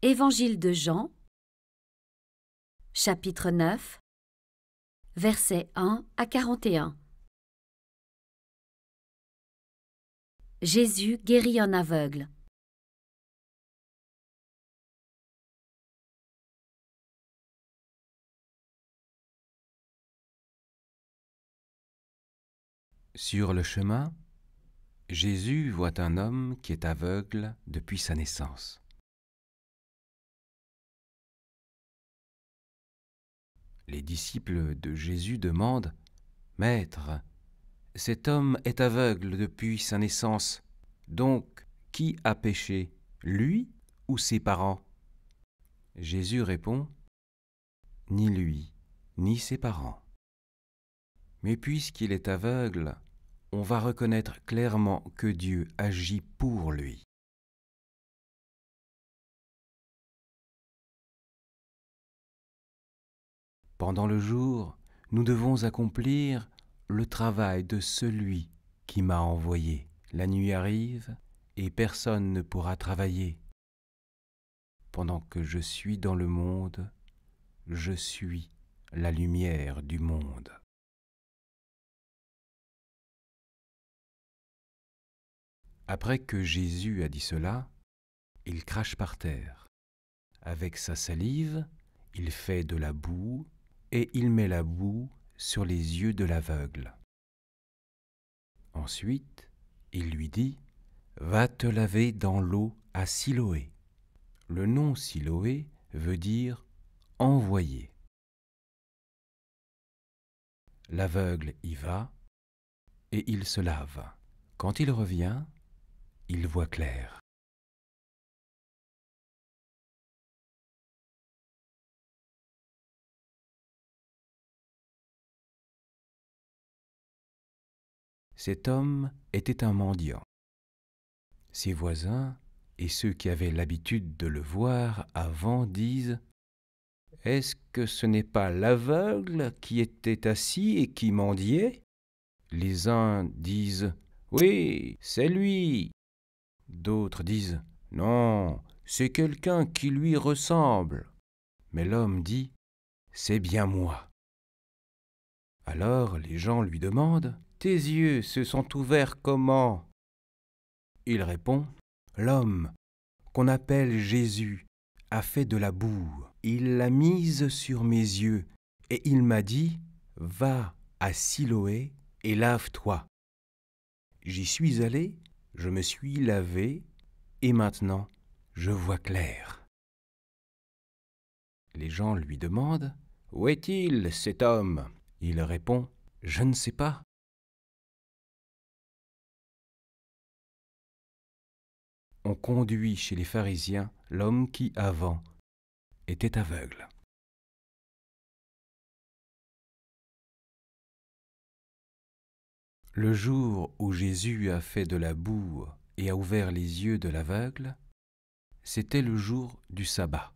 Évangile de Jean, chapitre 9, versets 1 à 41. Jésus guérit un aveugle. Sur le chemin, Jésus voit un homme qui est aveugle depuis sa naissance. Les disciples de Jésus demandent « Maître, cet homme est aveugle depuis sa naissance, donc qui a péché, lui ou ses parents ?» Jésus répond « Ni lui, ni ses parents. Mais puisqu'il est aveugle, on va reconnaître clairement que Dieu agit pour lui. » Pendant le jour, nous devons accomplir le travail de celui qui m'a envoyé. La nuit arrive et personne ne pourra travailler. Pendant que je suis dans le monde, je suis la lumière du monde. Après que Jésus a dit cela, il crache par terre. Avec sa salive, il fait de la boue et il met la boue sur les yeux de l'aveugle. Ensuite, il lui dit « Va te laver dans l'eau à Siloé ». Le nom Siloé veut dire « envoyé ». L'aveugle y va et il se lave. Quand il revient, il voit clair. Cet homme était un mendiant. Ses voisins et ceux qui avaient l'habitude de le voir avant disent « Est-ce que ce n'est pas l'aveugle qui était assis et qui mendiait ?» Les uns disent « Oui, c'est lui !» D'autres disent « Non, c'est quelqu'un qui lui ressemble !» Mais l'homme dit « C'est bien moi !» Alors les gens lui demandent « Tes yeux se sont ouverts comment ?» Il répond « L'homme qu'on appelle Jésus a fait de la boue. Il l'a mise sur mes yeux et il m'a dit « Va à Siloé et lave-toi ». J'y suis allé, je me suis lavé et maintenant je vois clair. Les gens lui demandent « Où est-il, cet homme ?» Il répond « Je ne sais pas. » On conduit chez les pharisiens l'homme qui, avant, était aveugle. Le jour où Jésus a fait de la boue et a ouvert les yeux de l'aveugle, c'était le jour du sabbat.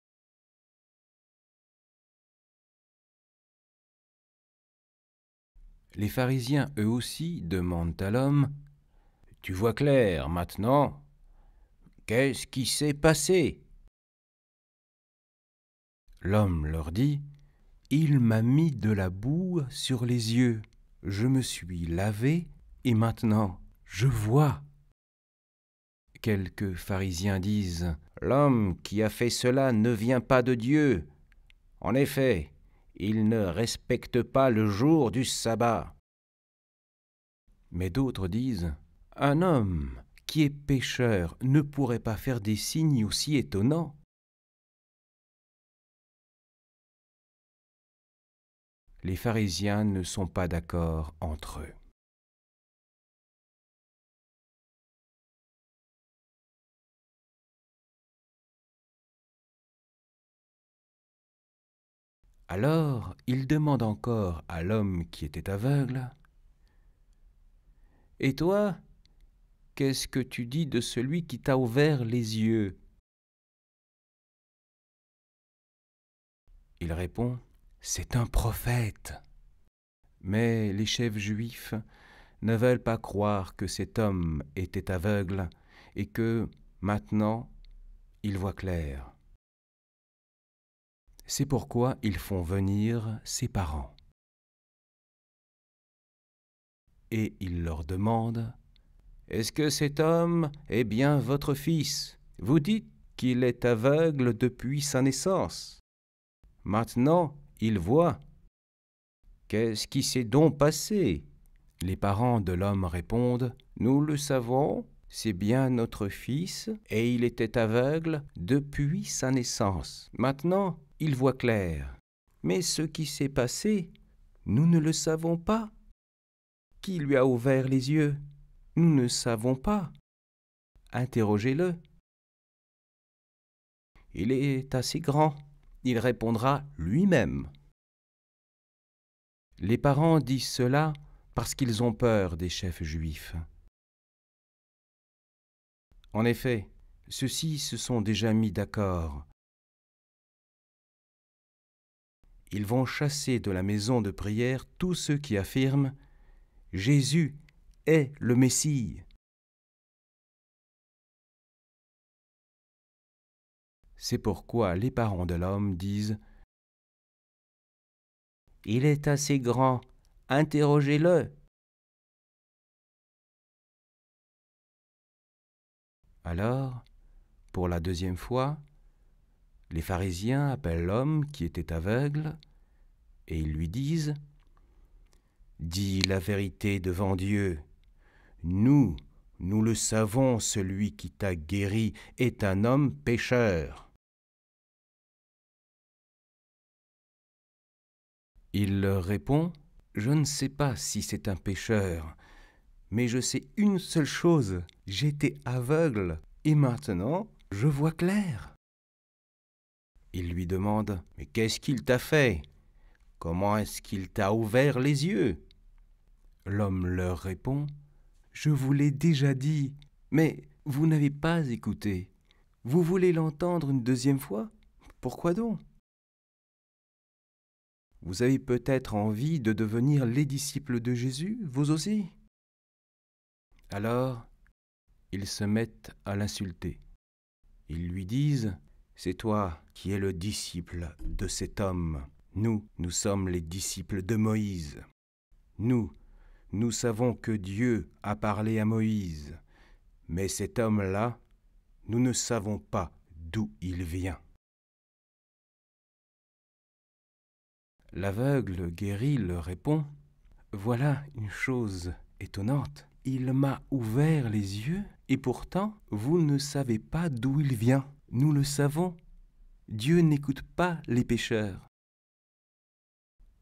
Les pharisiens, eux aussi, demandent à l'homme « Tu vois clair maintenant ? Qu'est-ce qui s'est passé ?» L'homme leur dit « Il m'a mis de la boue sur les yeux. Je me suis lavé et maintenant je vois. » Quelques pharisiens disent « L'homme qui a fait cela ne vient pas de Dieu. En effet, il ne respecte pas le jour du sabbat. » Mais d'autres disent « Un homme qui est pécheur ne pourrait pas faire des signes aussi étonnants. » Les pharisiens ne sont pas d'accord entre eux. Alors, ils demandent encore à l'homme qui était aveugle « Et toi, qu'est-ce que tu dis de celui qui t'a ouvert les yeux ?» Il répond « C'est un prophète. » Mais les chefs juifs ne veulent pas croire que cet homme était aveugle et que, maintenant, il voit clair. C'est pourquoi ils font venir ses parents. Et ils leur demandent : « Est-ce que cet homme est bien votre fils ? Vous dites qu'il est aveugle depuis sa naissance. Maintenant, il voit. Qu'est-ce qui s'est donc passé ? » Les parents de l'homme répondent : « Nous le savons, c'est bien notre fils, et il était aveugle depuis sa naissance. Maintenant, il voit clair. Mais ce qui s'est passé, nous ne le savons pas. Qui lui a ouvert les yeux ? Nous ne savons pas. Interrogez-le. Il est assez grand, il répondra lui-même. » Les parents disent cela parce qu'ils ont peur des chefs juifs. En effet, ceux-ci se sont déjà mis d'accord. Ils vont chasser de la maison de prière tous ceux qui affirment « Jésus est le Messie ». C'est pourquoi les parents de l'homme disent « Il est assez grand, interrogez-le ». Alors, pour la deuxième fois, les pharisiens appellent l'homme qui était aveugle et ils lui disent « Dis la vérité devant Dieu. Nous le savons, celui qui t'a guéri est un homme pécheur. » Il leur répond : « Je ne sais pas si c'est un pécheur, mais je sais une seule chose, j'étais aveugle et maintenant je vois clair. » Il lui demande : « Mais qu'est-ce qu'il t'a fait ? Comment est-ce qu'il t'a ouvert les yeux ?» L'homme leur répond : « Je vous l'ai déjà dit, mais vous n'avez pas écouté. Vous voulez l'entendre une deuxième fois ? Pourquoi donc ? Vous avez peut-être envie de devenir les disciples de Jésus, vous aussi ?» Alors, ils se mettent à l'insulter. Ils lui disent : « C'est toi qui es le disciple de cet homme. Nous sommes les disciples de Moïse. Nous savons que Dieu a parlé à Moïse. Mais cet homme-là, nous ne savons pas d'où il vient. » L'aveugle guéri leur répond : « Voilà une chose étonnante. Il m'a ouvert les yeux et pourtant vous ne savez pas d'où il vient. Nous le savons. Dieu n'écoute pas les pécheurs.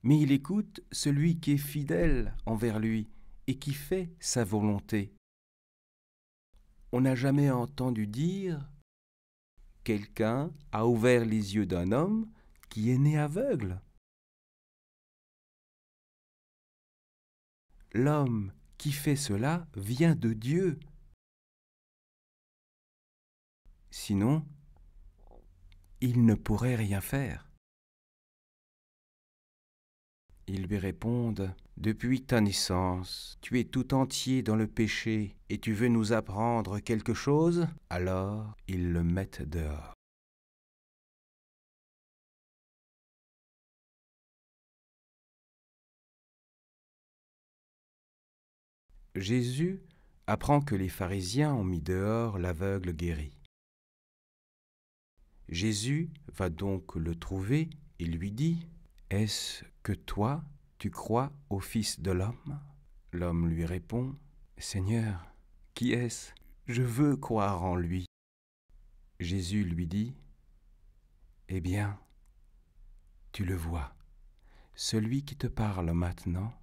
Mais il écoute celui qui est fidèle envers lui et qui fait sa volonté. On n'a jamais entendu dire : quelqu'un a ouvert les yeux d'un homme qui est né aveugle. L'homme qui fait cela vient de Dieu. Sinon, il ne pourrait rien faire. » Ils lui répondent : « Depuis ta naissance, tu es tout entier dans le péché et tu veux nous apprendre quelque chose ? » Alors, ils le mettent dehors. Jésus apprend que les pharisiens ont mis dehors l'aveugle guéri. Jésus va donc le trouver et lui dit : « Est-ce que toi, tu crois au Fils de l'homme ? » L'homme lui répond : « Seigneur, qui est-ce ? Je veux croire en lui. » Jésus lui dit : « Eh bien, tu le vois, celui qui te parle maintenant,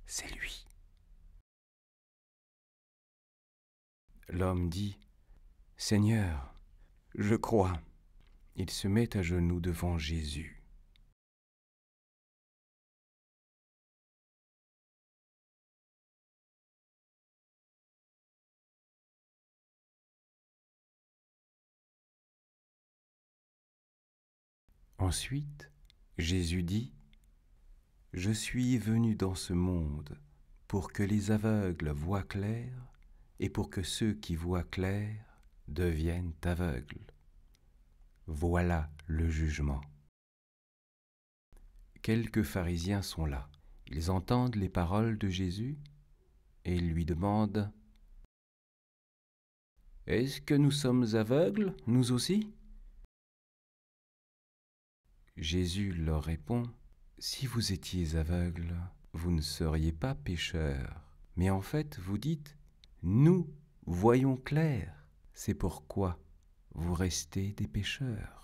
c'est lui. » L'homme dit : « Seigneur, je crois. » Il se met à genoux devant Jésus. Ensuite, Jésus dit : « Je suis venu dans ce monde pour que les aveugles voient clair et pour que ceux qui voient clair deviennent aveugles. Voilà le jugement. quelques pharisiens sont là. Ils entendent les paroles de Jésus et ils lui demandent « Est-ce que nous sommes aveugles, nous aussi ?» Jésus leur répond « Si vous étiez aveugles, vous ne seriez pas pécheurs. Mais en fait, vous dites « Nous voyons clair. C'est pourquoi vous restez des pécheurs. »